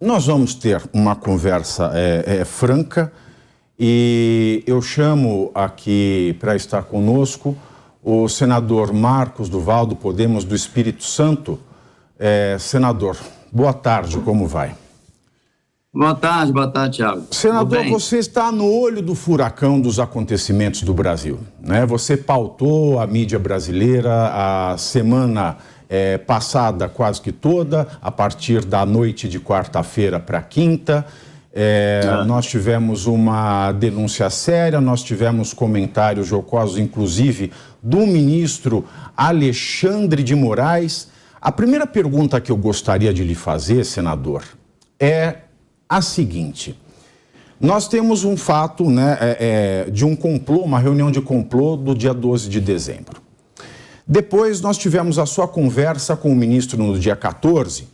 Nós vamos ter uma conversa franca e eu chamo aqui para estar conosco o senador Marcos Duval, do Podemos do Espírito Santo. Senador, boa tarde, como vai? Boa tarde, Thiago. Senador, você está no olho do furacão dos acontecimentos do Brasil, né? Você pautou a mídia brasileira a semana passada quase que toda, a partir da noite de quarta-feira para quinta. Nós tivemos uma denúncia séria, nós tivemos comentários jocosos, inclusive, do ministro Alexandre de Moraes. A primeira pergunta que eu gostaria de lhe fazer, senador, é a seguinte: nós temos um fato, né, de um complô, uma reunião de complô do dia 12 de dezembro. Depois nós tivemos a sua conversa com o ministro no dia 14.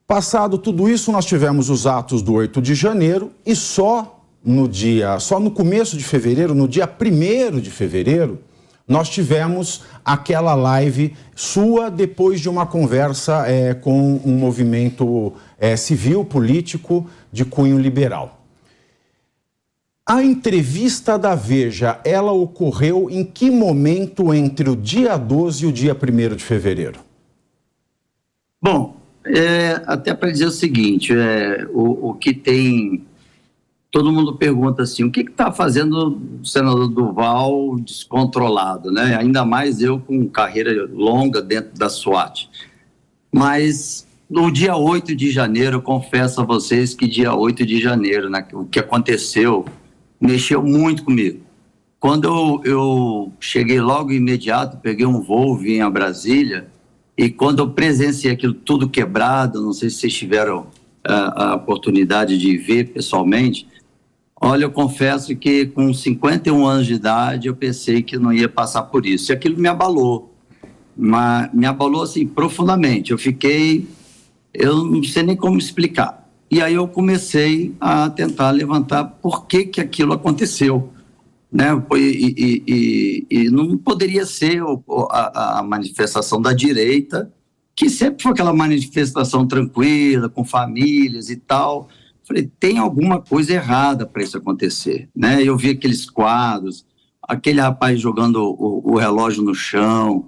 Passado tudo isso, nós tivemos os atos do 8 de janeiro e só no começo de fevereiro, no dia 1º de fevereiro, nós tivemos aquela live sua depois de uma conversa com um movimento civil, político, de cunho liberal. A entrevista da Veja, ela ocorreu em que momento entre o dia 12 e o dia 1º de fevereiro? Bom, até para dizer o seguinte, o que tem... Todo mundo pergunta assim, o que está fazendo o senador Duval descontrolado, né? Ainda mais eu com carreira longa dentro da SWAT. Mas no dia 8 de janeiro, eu confesso a vocês que dia 8 de janeiro, né, o que aconteceu, mexeu muito comigo. Quando eu cheguei logo imediato, peguei um voo, vim a Brasília, e quando eu presenciei aquilo tudo quebrado, não sei se vocês tiveram a oportunidade de ver pessoalmente, olha, eu confesso que com 51 anos de idade eu pensei que não ia passar por isso. E aquilo me abalou, mas me abalou assim profundamente. Eu não sei nem como explicar. E aí eu comecei a tentar levantar por que aquilo aconteceu, né? E não poderia ser a manifestação da direita, que sempre foi aquela manifestação tranquila, com famílias e tal. Falei, tem alguma coisa errada para isso acontecer, né? Eu vi aqueles quadros, aquele rapaz jogando o relógio no chão,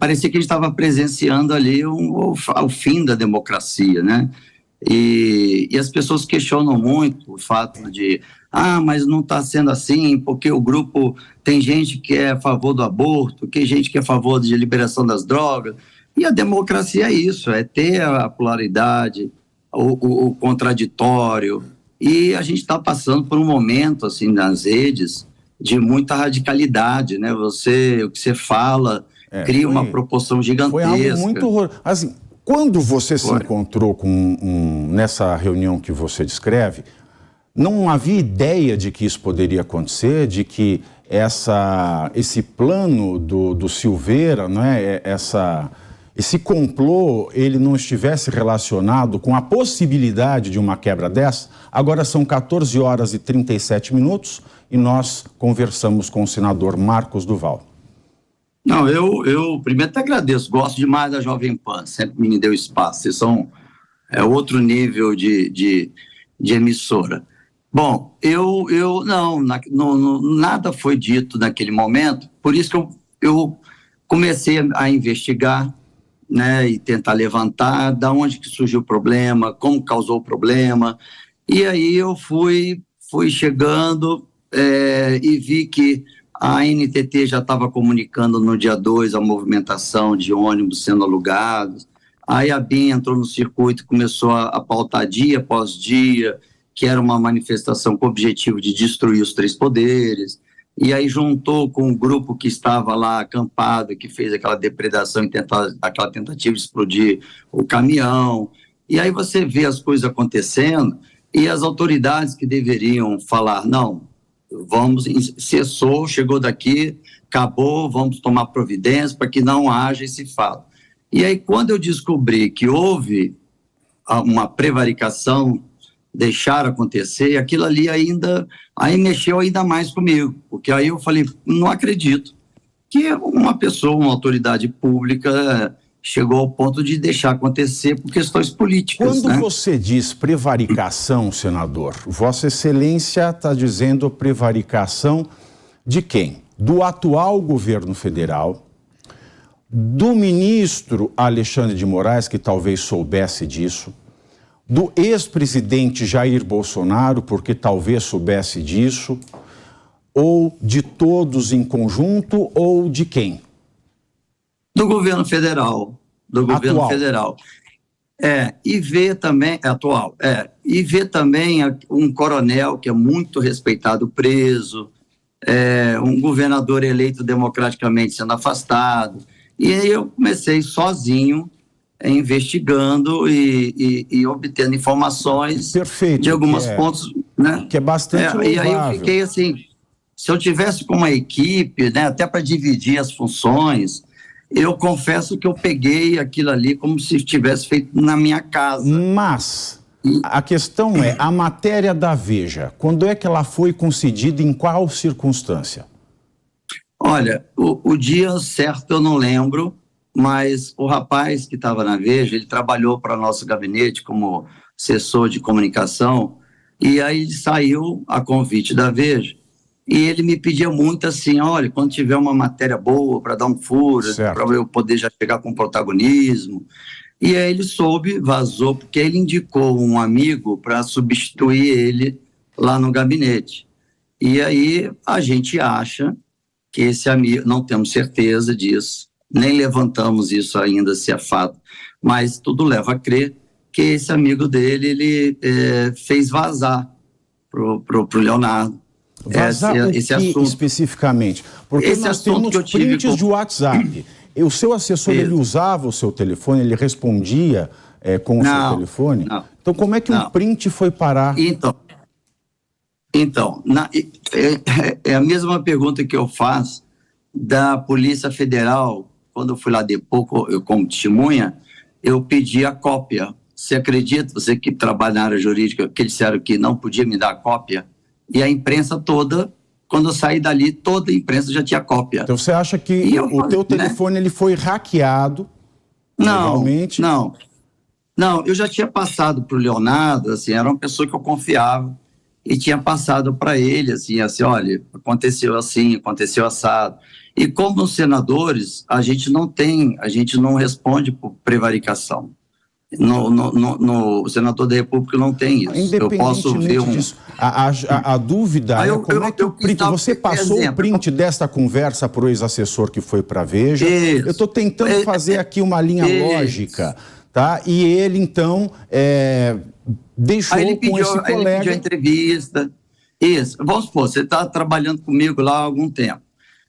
parecia que a gente estava presenciando ali o fim da democracia, né? E as pessoas questionam muito o fato de, mas não está sendo assim, porque o grupo tem gente que é a favor do aborto, tem gente que é a favor de liberação das drogas, e a democracia é isso, é ter a pluralidade, o contraditório, e a gente está passando por um momento, assim, nas redes, de muita radicalidade, né? O que você fala cria uma proporção gigantesca. Foi algo muito horroroso. Assim, quando você se encontrou nessa reunião que você descreve, não havia ideia de que isso poderia acontecer, de que esse plano do Silveira, né, esse complô, ele não estivesse relacionado com a possibilidade de uma quebra dessa? Agora são 14 horas e 37 minutos e nós conversamos com o senador Marcos Duval. Não, eu primeiro te agradeço, gosto demais da Jovem Pan, sempre me deu espaço, vocês são outro nível de emissora. Bom, nada foi dito naquele momento, por isso que eu comecei a investigar, né, e tentar levantar da onde que surgiu o problema, como causou o problema, e aí eu fui chegando e vi que a NTT já estava comunicando no dia 2 a movimentação de ônibus sendo alugados, aí a BIM entrou no circuito e começou a pautar dia após dia, que era uma manifestação com o objetivo de destruir os três poderes, e aí juntou com o grupo que estava lá acampado, que fez aquela depredação e aquela tentativa de explodir o caminhão. E aí você vê as coisas acontecendo e as autoridades que deveriam falar, não, cessou, chegou daqui, acabou, vamos tomar providência para que não haja esse fato. E aí quando eu descobri que houve uma prevaricação, deixar acontecer, aquilo ali aí mexeu ainda mais comigo, porque aí eu falei, não acredito que uma pessoa, uma autoridade pública chegou ao ponto de deixar acontecer por questões políticas. Quando né? você diz prevaricação, senador, Vossa Excelência está dizendo prevaricação de quem? Do atual governo federal, do ministro Alexandre de Moraes, que talvez soubesse disso, do ex-presidente Jair Bolsonaro, porque talvez soubesse disso, ou de todos em conjunto, ou de quem? Do governo federal. Do governo atual. federal. E ver também, atual, e ver também um coronel que é muito respeitado preso, um governador eleito democraticamente sendo afastado. E aí eu comecei sozinho, investigando e obtendo informações. Perfeito, de alguns pontos, né? Que é bastante louvável. E aí eu fiquei assim, se eu tivesse com uma equipe, né, até para dividir as funções, eu confesso que eu peguei aquilo ali como se tivesse feito na minha casa. Mas a questão é, a matéria da Veja, quando é que ela foi concedida, em qual circunstância? Olha, o dia certo eu não lembro, mas o rapaz que estava na Veja, ele trabalhou para nosso gabinete como assessor de comunicação, e aí ele saiu a convite da Veja, e ele me pedia muito assim, olha, quando tiver uma matéria boa para dar um furo, para eu poder já chegar com protagonismo. E aí ele soube, vazou, porque ele indicou um amigo para substituir ele lá no gabinete. E aí a gente acha que esse amigo, não temos certeza disso, nem levantamos isso ainda se é fato, mas tudo leva a crer que esse amigo dele, ele fez vazar pro Leonardo. Vazar esse assunto especificamente? Porque esse nós temos prints de WhatsApp. O seu assessor, ele usava o seu telefone, ele respondia com o seu telefone? Não. Então, como é que um print foi parar? Então é a mesma pergunta que eu faço da Polícia Federal. Quando eu fui lá depois, eu como testemunha, eu pedi a cópia. Você acredita, você que trabalha na área jurídica, que eles disseram que não podia me dar a cópia? E a imprensa toda, quando eu saí dali, toda a imprensa já tinha cópia. Então você acha que o teu telefone, ele foi hackeado? Legalmente? Não, eu já tinha passado para o Leonardo, assim, era uma pessoa que eu confiava, e tinha passado para ele, assim, olha, aconteceu assim, aconteceu assado. E como senadores, a gente não responde por prevaricação. No senador da República não tem isso. Eu posso ver disso, a dúvida é como é que o print... Você passou o print desta conversa para o ex-assessor que foi para a Veja. Eu estou tentando fazer aqui uma linha lógica, tá? E ele, então, deixou ele pediu, com esse colega... Ele pediu a entrevista. Isso. Vamos supor, você está trabalhando comigo lá há algum tempo.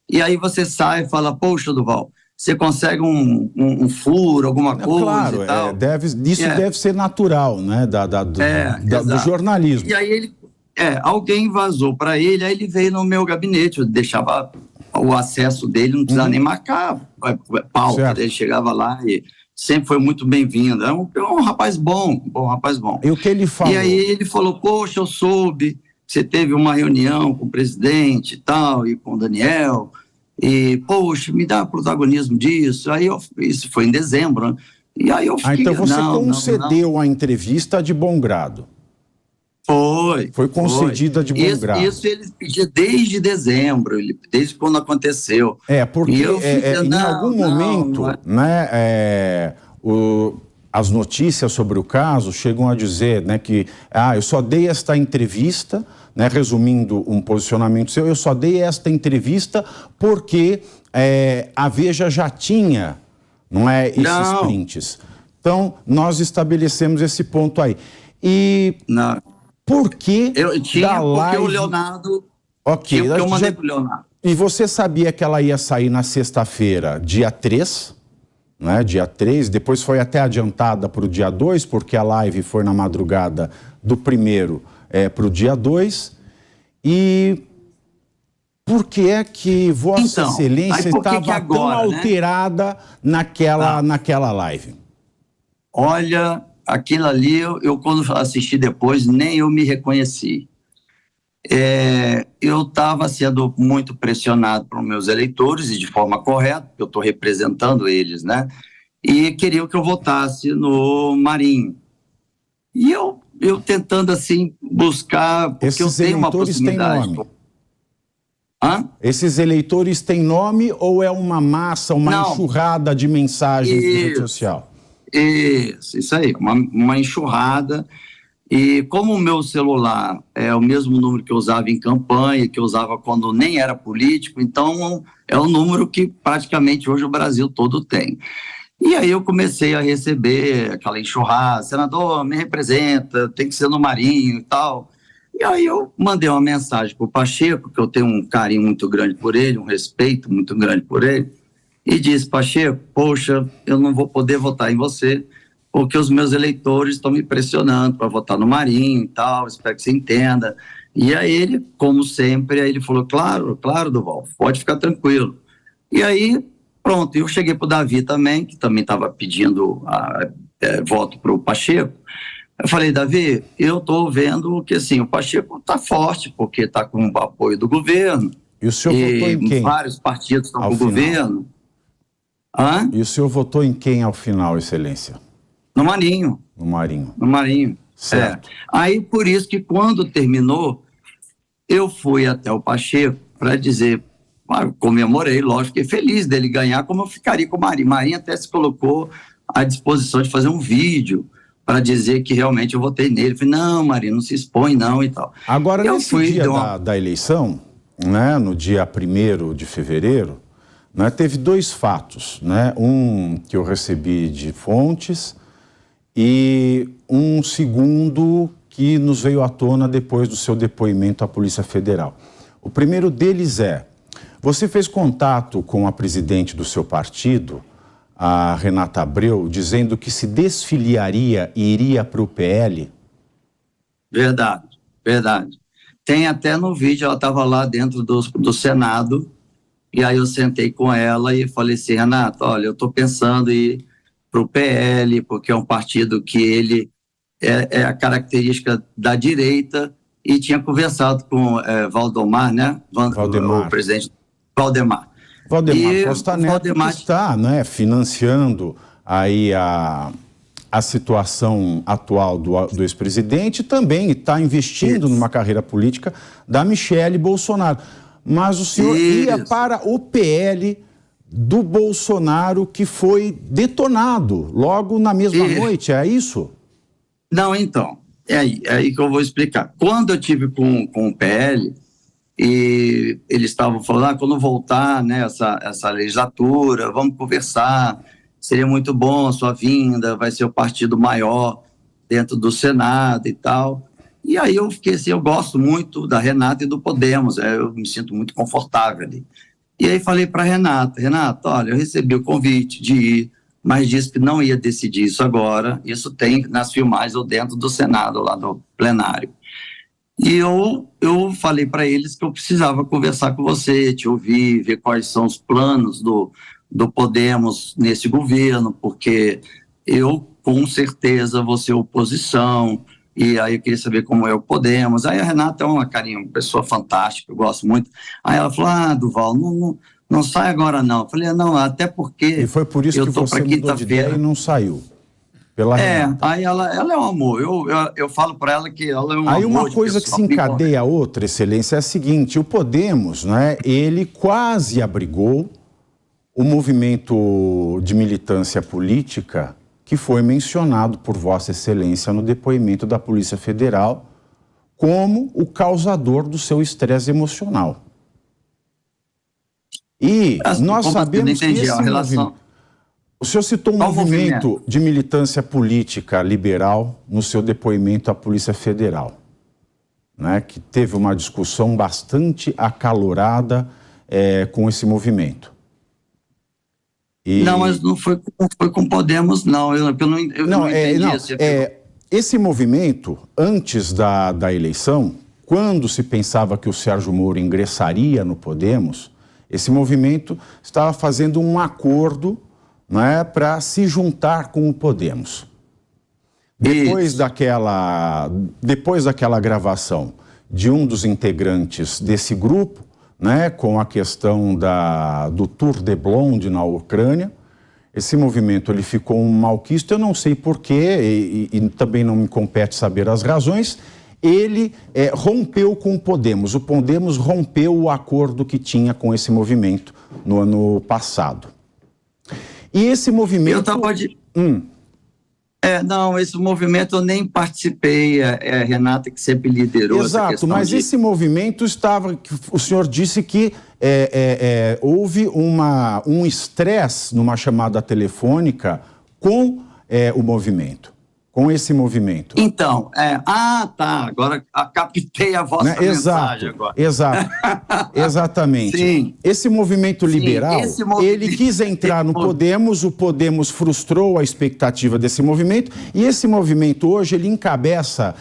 E aí você sai e fala, poxa, Duval, você consegue um furo, alguma coisa claro, e tal. Deve ser natural, né, do jornalismo. E aí alguém vazou para ele, aí ele veio no meu gabinete, eu deixava o acesso dele, não precisava nem marcar pauta, ele chegava lá e sempre foi muito bem-vindo, é um rapaz bom, rapaz bom. E o que ele falou? E aí ele falou, poxa, eu soube que você teve uma reunião com o presidente e tal, e com o Daniel... E, poxa, me dá protagonismo disso. Aí isso foi em dezembro, né? E aí eu fiquei... então você concedeu a entrevista de bom grado? Foi concedida de bom grado. Isso ele pedia desde dezembro, desde quando aconteceu. Porque em algum momento, né, as notícias sobre o caso chegam a dizer, né, que eu só dei esta entrevista, né, resumindo um posicionamento seu, eu só dei esta entrevista porque a Veja já tinha, esses prints. Então, nós estabelecemos esse ponto aí. E por que da live... Porque o Leonardo... Ok. Porque eu mandei pro Leonardo. E você sabia que ela ia sair na sexta-feira, dia 3? Né, dia 3, depois foi até adiantada para o dia 2, porque a live foi na madrugada do 1º para o dia 2. E por que é que Vossa Excelência estava tão alterada naquela live? Olha, aquilo ali, eu quando assisti depois, nem eu me reconheci. Eu estava sendo muito pressionado pelos meus eleitores, e de forma correta, porque eu estou representando eles, né? e queriam que eu votasse no Marinho. E eu tentando, assim, buscar, porque esses eu tenho uma eleitores têm proximidade. nome? Hã? Esses eleitores têm nome ou é uma massa, uma enxurrada de mensagens de rede social? Isso aí, uma enxurrada. E como o meu celular é o mesmo número que eu usava em campanha, que eu usava quando nem era político, então é um número que praticamente hoje o Brasil todo tem. E aí eu comecei a receber aquela enxurrada: senador, me representa, tem que ser no Marinho e tal. E aí eu mandei uma mensagem para o Pacheco, que eu tenho um carinho muito grande por ele, um respeito muito grande por ele, e disse: Pacheco, poxa, eu não vou poder votar em você, porque os meus eleitores estão me pressionando para votar no Marinho e tal, espero que você entenda. E aí ele, como sempre, aí ele falou: claro, claro, Duval, pode ficar tranquilo. E aí, pronto, eu cheguei para o Davi também, que também estava pedindo voto para o Pacheco. Eu falei: Davi, eu estou vendo que assim, o Pacheco está forte, porque está com o apoio do governo. E o senhor votou em quem? Vários partidos estão com o governo. Hã? E o senhor votou em quem ao final, Excelência? No Marinho. No Marinho. No Marinho. Certo. Aí, por isso que quando terminou, eu fui até o Pacheco para dizer, comemorei, lógico, fiquei feliz dele ganhar, como eu ficaria com o Marinho. Marinho até se colocou à disposição de fazer um vídeo para dizer que realmente eu votei nele. Eu falei: não, Marinho, não se expõe não e tal. Agora, nesse dia da eleição, né, no dia 1º de fevereiro, né, teve dois fatos, né? Um que eu recebi de fontes e um segundo que nos veio à tona depois do seu depoimento à Polícia Federal. O primeiro deles é: você fez contato com a presidente do seu partido, a Renata Abreu, dizendo que se desfiliaria e iria para o PL? Verdade, verdade. Tem até no vídeo, ela estava lá dentro do Senado, e aí eu sentei com ela e falei assim: Renata, olha, eu estou pensando em ir para o PL, porque é um partido que ele é a característica da direita, e tinha conversado com Valdemar, né? Valdemar. O presidente Valdemar. Valdemar Costa Neto, que está, né, financiando aí a situação atual do ex-presidente, também está investindo numa carreira política da Michele Bolsonaro. Mas o senhor ia para o PL do Bolsonaro, que foi detonado logo na mesma noite, é isso? Não, então, é aí que eu vou explicar. Quando eu tive com o PL, e eles estavam falando: quando voltar, né, essa legislatura, vamos conversar, seria muito bom a sua vinda, vai ser o partido maior dentro do Senado e tal. E aí eu fiquei assim: eu gosto muito da Renata e do Podemos, eu me sinto muito confortável ali. E aí falei para Renata: olha, eu recebi o convite de ir, mas disse que não ia decidir isso agora, isso tem nas filmagens ou dentro do Senado, lá no plenário. E eu falei para eles que eu precisava conversar com você, te ouvir, ver quais são os planos do Podemos nesse governo, porque eu, com certeza, vou ser oposição, e aí eu queria saber como é o Podemos. Aí a Renata é uma pessoa fantástica, eu gosto muito. Aí ela falou: Duval, não sai agora não. Eu falei: não, até porque... E foi por isso que você mudou de ideia e não saiu? Aí ela é um amor, eu falo para ela que ela é um amor. Aí uma coisa que se encadeia a outra, Excelência, é a seguinte: o Podemos, né, ele quase abrigou o movimento de militância política que foi mencionado por Vossa Excelência no depoimento da Polícia Federal como o causador do seu estresse emocional. E nós sabemos que esse movimento... O senhor citou um movimento de militância política liberal no seu depoimento à Polícia Federal, né, que teve uma discussão bastante acalorada com esse movimento. Não, mas não foi com Podemos, não. Eu não entendi. Esse movimento, antes da eleição, quando se pensava que o Sérgio Moro ingressaria no Podemos, esse movimento estava fazendo um acordo, né, para se juntar com o Podemos. Depois daquela gravação de um dos integrantes desse grupo, né, com a questão do Tour de Blonde na Ucrânia, Esse movimento ele ficou um malquisto, eu não sei porquê, e também não me compete saber as razões. Ele rompeu com o Podemos rompeu o acordo que tinha com esse movimento no ano passado. E esse movimento... Não, esse movimento eu nem participei, a Renata que sempre liderou. Exato, mas esse movimento estava... O senhor disse que houve um estresse numa chamada telefônica com o movimento, com esse movimento. Então, tá, agora captei a vossa mensagem agora. Exato, exatamente. Sim. Esse movimento liberal, ele quis entrar no Podemos, o Podemos frustrou a expectativa desse movimento, e esse movimento hoje, ele encabeça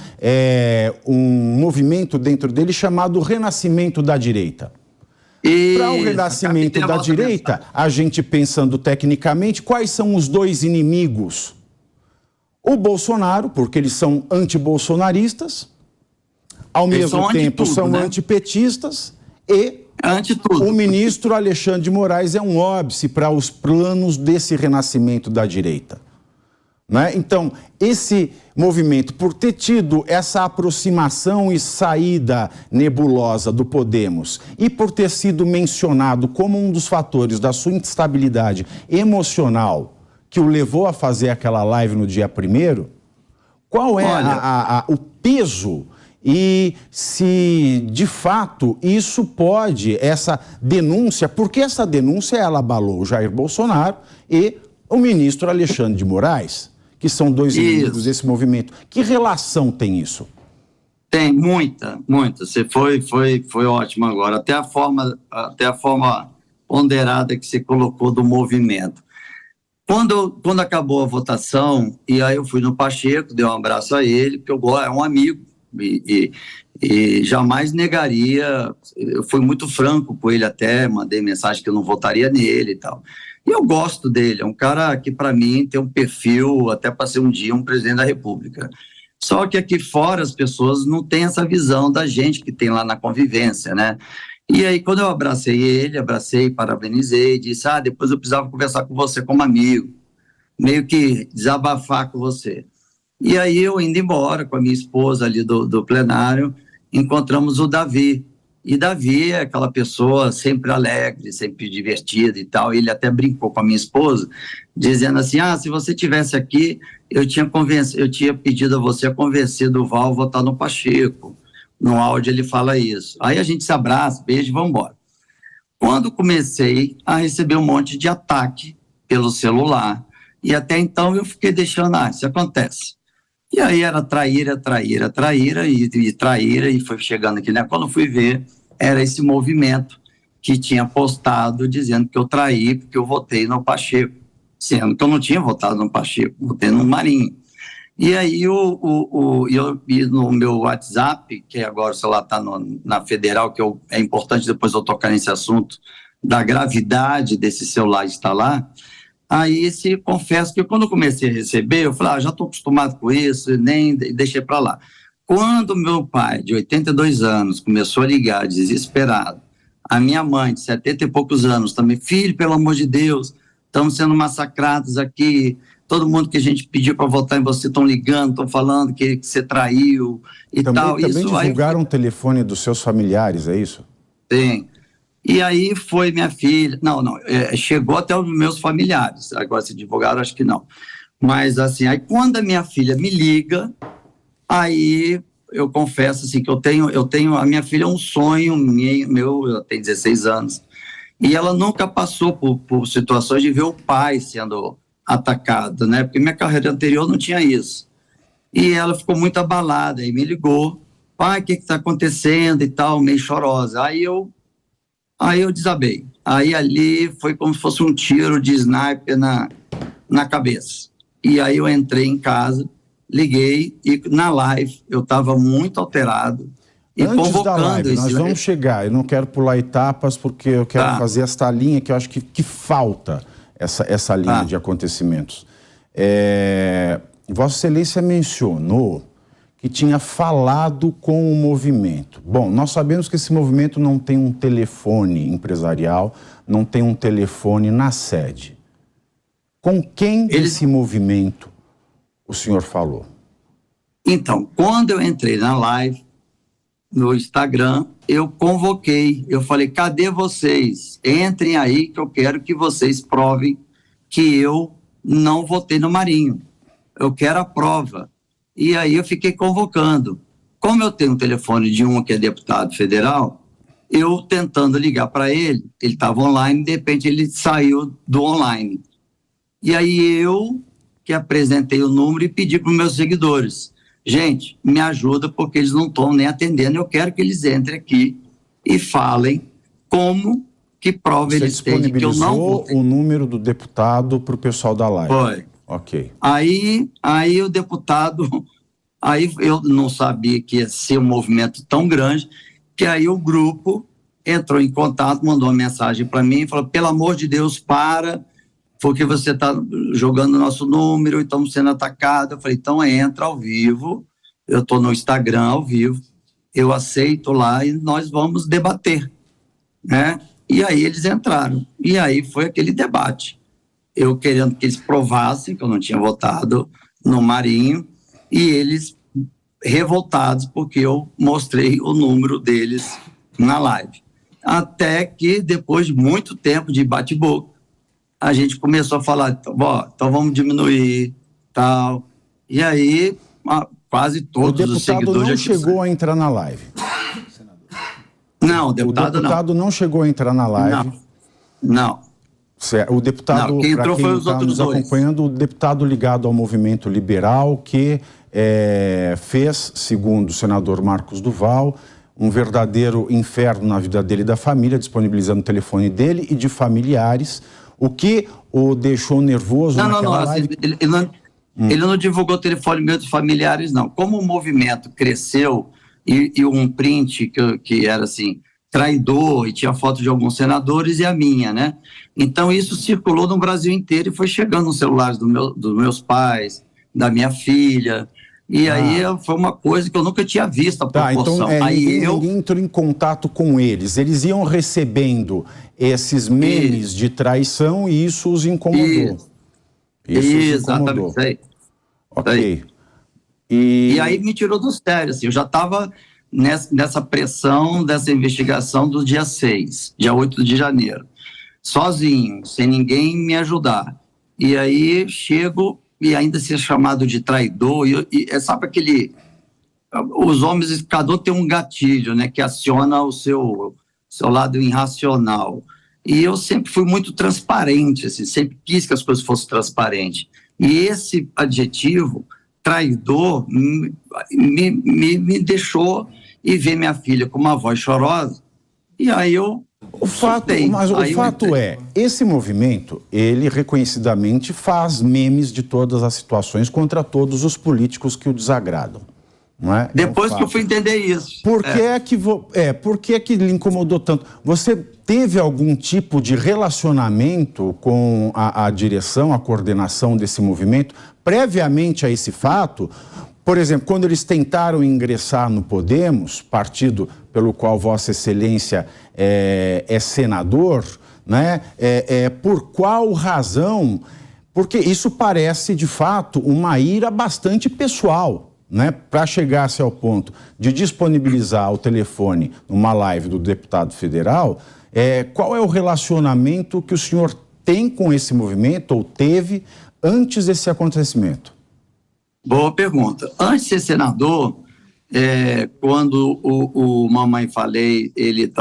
um movimento dentro dele chamado Renascimento da Direita. Para o renascimento da direita, a gente pensando tecnicamente, quais são os dois inimigos? O Bolsonaro, porque eles são antibolsonaristas, ao mesmo tempo são antipetistas, e o ministro Alexandre de Moraes é um óbice para os planos desse renascimento da direita. Né? Então, esse movimento, por ter tido essa aproximação e saída nebulosa do Podemos e por ter sido mencionado como um dos fatores da sua instabilidade emocional que o levou a fazer aquela live no dia 1º, qual é o peso e se de fato isso pode, essa denúncia, porque essa denúncia ela abalou o Jair Bolsonaro e o ministro Alexandre de Moraes, que são dois inimigos desse movimento. Que relação tem isso? Tem muita. Você foi ótimo agora. Até a forma ponderada que você colocou do movimento. Quando acabou a votação, e aí eu fui no Pacheco, dei um abraço a ele, porque é um amigo, e jamais negaria, eu fui muito franco com ele até, mandei mensagem que eu não votaria nele e tal. E eu gosto dele, é um cara que para mim tem um perfil até para ser um dia um presidente da República. Só que aqui fora as pessoas não têm essa visão da gente que tem lá na convivência, né? E aí, quando eu abracei ele, parabenizei, disse, depois eu precisava conversar com você como amigo, meio que desabafar com você. E aí, eu indo embora com a minha esposa ali do plenário, encontramos o Davi. E Davi é aquela pessoa sempre alegre, sempre divertida e tal. Ele até brincou com a minha esposa, dizendo assim, se você tivesse aqui, eu tinha pedido a você a convencer do Val a votar no Pacheco. No áudio ele fala isso. Aí a gente se abraça, beijo e vamos embora. Quando comecei a receber um monte de ataque pelo celular, e até então eu fiquei deixando, isso acontece. E aí era traíra, e foi chegando aqui, né? Quando fui ver, era esse movimento que tinha postado dizendo que eu traí porque eu votei no Pacheco, sendo que eu não tinha votado no Pacheco, votei no Marinho. E aí, no meu WhatsApp, que agora o celular está na Federal, que é importante depois eu tocar nesse assunto, da gravidade desse celular estar lá, aí confesso que quando eu comecei a receber, eu falei, já estou acostumado com isso, nem deixei para lá. Quando meu pai, de 82 anos, começou a ligar desesperado, a minha mãe, de 70 e poucos anos, também, filho, pelo amor de Deus, estamos sendo massacrados aqui, todo mundo que a gente pediu para votar em você estão ligando, estão falando que você traiu e tal. Também divulgaram o telefone dos seus familiares, é isso? Tem. E aí foi minha filha... chegou até os meus familiares. Agora, se divulgaram, acho que não. Mas, assim, aí quando a minha filha me liga, aí eu confesso, assim, que eu tenho... A minha filha é um sonho meu, eu tenho 16 anos. E ela nunca passou por situações de ver o pai sendo atacado, né? Porque minha carreira anterior não tinha isso. E ela ficou muito abalada e me ligou, pai, o que está acontecendo e tal, meio chorosa. Aí eu desabei. Aí ali foi como se fosse um tiro de sniper na cabeça. E aí eu entrei em casa, liguei e na live eu estava muito alterado. E antes da live, nós vamos chegar. Eu não quero pular etapas porque eu quero fazer esta linha que eu acho que falta. Essa linha de acontecimentos. Vossa Excelência mencionou que tinha falado com o movimento. Bom, nós sabemos que esse movimento não tem um telefone empresarial, não tem um telefone na sede. Com quem desse movimento o senhor falou? Então, quando eu entrei na live, no Instagram, eu convoquei, eu falei, cadê vocês? Entrem aí que eu quero que vocês provem que eu não votei no Marinho. Eu quero a prova. E aí eu fiquei convocando. Como eu tenho um telefone de um que é deputado federal, eu tentando ligar para ele estava online, de repente ele saiu do online. E aí eu que apresentei o número e pedi para os meus seguidores, gente, me ajuda porque eles não estão nem atendendo, eu quero que eles entrem aqui e falem como, que prova eles têm de que eu não votei. O número do deputado para o pessoal da live? Foi. Ok. Aí o deputado, aí eu não sabia que ia ser um movimento tão grande, que aí o grupo entrou em contato, mandou uma mensagem para mim e falou, pelo amor de Deus, para, porque você está jogando o nosso número e estamos sendo atacados. Eu falei, então entra ao vivo, eu estou no Instagram ao vivo, eu aceito lá e nós vamos debater, né? E aí eles entraram, e aí foi aquele debate. Eu querendo que eles provassem que eu não tinha votado no Marinho, e eles revoltados porque eu mostrei o número deles na live. Até que, depois de muito tempo de bate-boca, a gente começou a falar, então vamos diminuir, tal. E aí, quase todos os seguidores... O deputado não chegou a entrar na live? Não, o deputado não chegou a entrar na live? Não. O deputado, quem entrou foi os outros dois. Acompanhando, o deputado ligado ao movimento liberal que fez, segundo o senador Marcos Duval, um verdadeiro inferno na vida dele e da família, disponibilizando o telefone dele e de familiares, o que o deixou nervoso naquela live. Ele não divulgou o telefone meu dos familiares, não. Como o movimento cresceu e um print que era assim, traidor, e tinha foto de alguns senadores e a minha, né? Então isso circulou no Brasil inteiro e foi chegando nos celulares dos meus pais, da minha filha, e aí foi uma coisa que eu nunca tinha visto a proporção. Então ninguém entrou em contato com eles, eles iam recebendo esses memes de traição e isso os incomodou. Exatamente, isso aí. Ok. E aí me tirou do sério, assim, eu já estava nessa pressão dessa investigação do dia 6, dia 8 de janeiro, sozinho, sem ninguém me ajudar. E aí chego e ainda ser chamado de traidor, sabe aquele... Os homens, cada um tem um gatilho, né, que aciona o seu lado irracional. E eu sempre fui muito transparente, assim, sempre quis que as coisas fossem transparentes. E esse adjetivo, traidor, me deixou e ver minha filha com uma voz chorosa, e aí eu... O fato é, esse movimento, ele reconhecidamente faz memes de todas as situações contra todos os políticos que o desagradam. Não é? Depois que eu fui entender isso. Por que que lhe incomodou tanto? Você teve algum tipo de relacionamento com a direção, a coordenação desse movimento, previamente a esse fato? Por exemplo, quando eles tentaram ingressar no Podemos, partido pelo qual Vossa Excelência é senador, né? Por qual razão? Porque isso parece, de fato, uma ira bastante pessoal, né? Para chegar-se ao ponto de disponibilizar o telefone numa live do deputado federal, qual é o relacionamento que o senhor tem com esse movimento, ou teve, antes desse acontecimento? Boa pergunta. Antes de ser senador, quando o Mamãe Falei, ele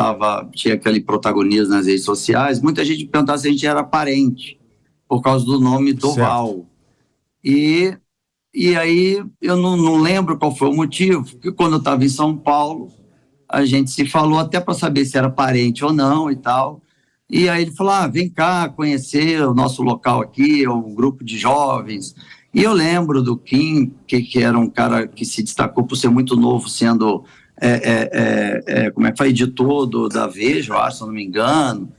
tinha aquele protagonismo nas redes sociais, muita gente perguntava se a gente era parente, por causa do nome Doval. E aí eu não lembro qual foi o motivo, porque quando eu estava em São Paulo, a gente se falou até para saber se era parente ou não e tal. E aí ele falou, vem cá conhecer o nosso local aqui, é um grupo de jovens. E eu lembro do Kim, que era um cara que se destacou por ser muito novo, sendo editor da Veja, eu acho, se eu não me engano.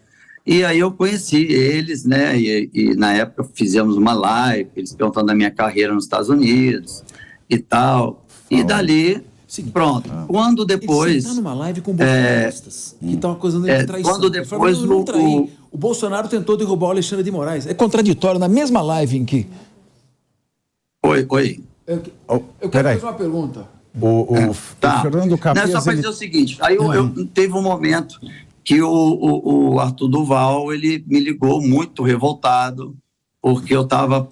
E aí eu conheci eles, né? E na época fizemos uma live, eles perguntando da minha carreira nos Estados Unidos e tal. E dali, pronto. Quando depois... Ele tá numa live com bolsonaristas, que estão acusando ele de traição. Quando depois o Bolsonaro tentou derrubar o Alexandre de Moraes. É contraditório, na mesma live em que... Oi. Eu quero fazer uma pergunta. O Fernando Capês... Só para dizer o seguinte, aí teve um momento que o Arthur Duval, ele me ligou muito revoltado, porque eu estava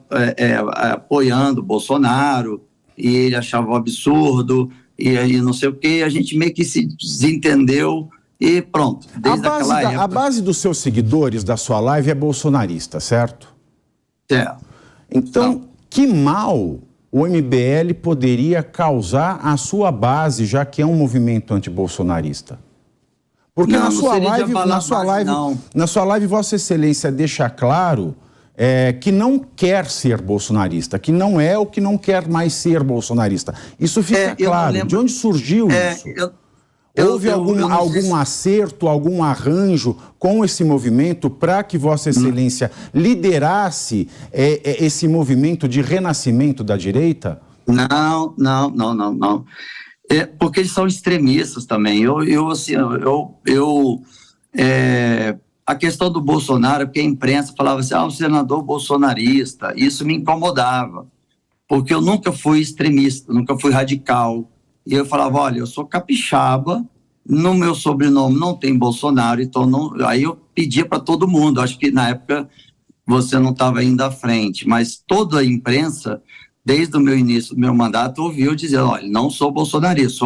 apoiando o Bolsonaro, e ele achava um absurdo, e aí não sei o quê, a gente meio que se desentendeu, e pronto. A base dos seus seguidores, da sua live, é bolsonarista, certo? Certo. Então, que mal o MBL poderia causar à sua base, já que é um movimento antibolsonarista? Porque na sua live, Vossa Excelência deixa claro que não quer ser bolsonarista, que não é ou que não quer mais ser bolsonarista. Isso fica claro. De onde surgiu isso? Houve algum acerto, algum arranjo com esse movimento para que Vossa Excelência liderasse esse movimento de renascimento da direita? Não. Porque eles são extremistas também. A questão do Bolsonaro, porque a imprensa falava assim, o senador bolsonarista, isso me incomodava, porque eu nunca fui extremista, nunca fui radical. E eu falava, olha, eu sou capixaba, no meu sobrenome não tem Bolsonaro, então aí eu pedia para todo mundo, acho que na época você não estava ainda à frente, mas toda a imprensa, desde o meu início do meu mandato, ouviu dizer, olha, não sou bolsonarista, sou